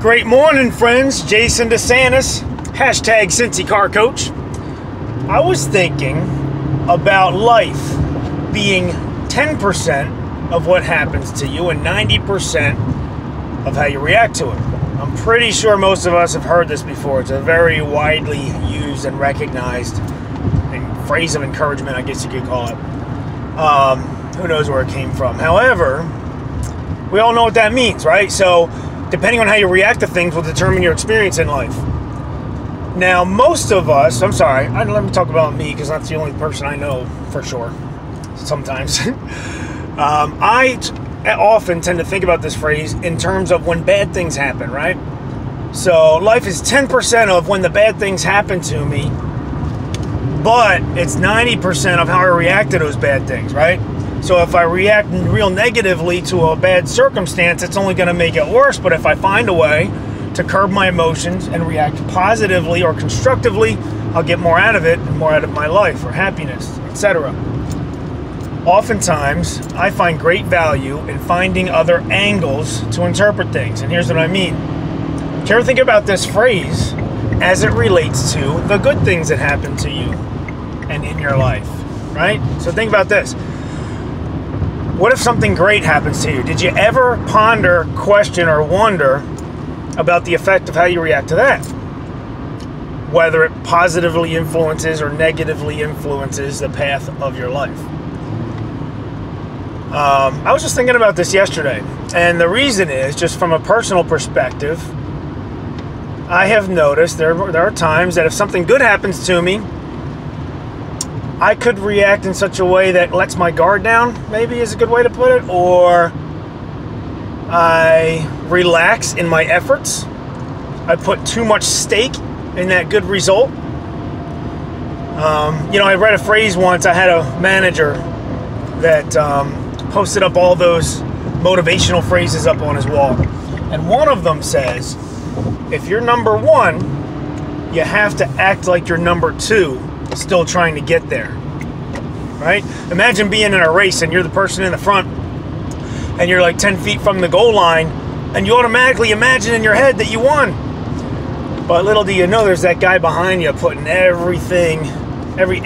Great morning, friends. Jason DeSantis, hashtag Cincy Car Coach. I was thinking about life being 10% of what happens to you and 90% of how you react to it. I'm pretty sure most of us have heard this before. It's a very widely used and recognized phrase of encouragement, I guess you could call it. Who knows where it came from. However, we all know what that means, right? So depending on how you react to things will determine your experience in life. Now, most of us, let me talk about me because that's the only person I know for sure sometimes. I often tend to think about this phrase in terms of when bad things happen, right? So life is 10% of when the bad things happen to me, but it's 90% of how I react to those bad things, right? So if I react real negatively to a bad circumstance, it's only going to make it worse. But if I find a way to curb my emotions and react positively or constructively, I'll get more out of it and more out of my life or happiness, etc. Oftentimes, I find great value in finding other angles to interpret things. And here's what I mean. Do you ever think about this phrase as it relates to the good things that happen to you and in your life, right? So think about this. What if something great happens to you? Did you ever ponder, question, or wonder about the effect of how you react to that? Whether it positively influences or negatively influences the path of your life. I was just thinking about this yesterday, and the reason is, just from a personal perspective, I have noticed there are times that if something good happens to me, I could react in such a way that lets my guard down, maybe is a good way to put it, or I relax in my efforts. I put too much stake in that good result. I read a phrase once. I had a manager that posted up all those motivational phrases up on his wall. And one of them says, if you're number one, you have to act like you're number two, still trying to get there, right? Imagine being in a race and you're the person in the front and you're like 10 feet from the goal line and you automatically imagine in your head that you won. But little do you know, there's that guy behind you putting every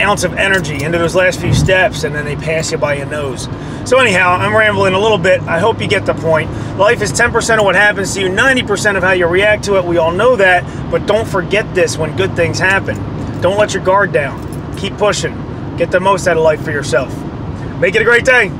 ounce of energy into those last few steps, and then they pass you by your nose. So anyhow, I'm rambling a little bit. I hope you get the point. Life is 10% of what happens to you, 90% of how you react to it. We all know that, but don't forget this when good things happen. Don't let your guard down. Keep pushing. Get the most out of life for yourself. Make it a great day.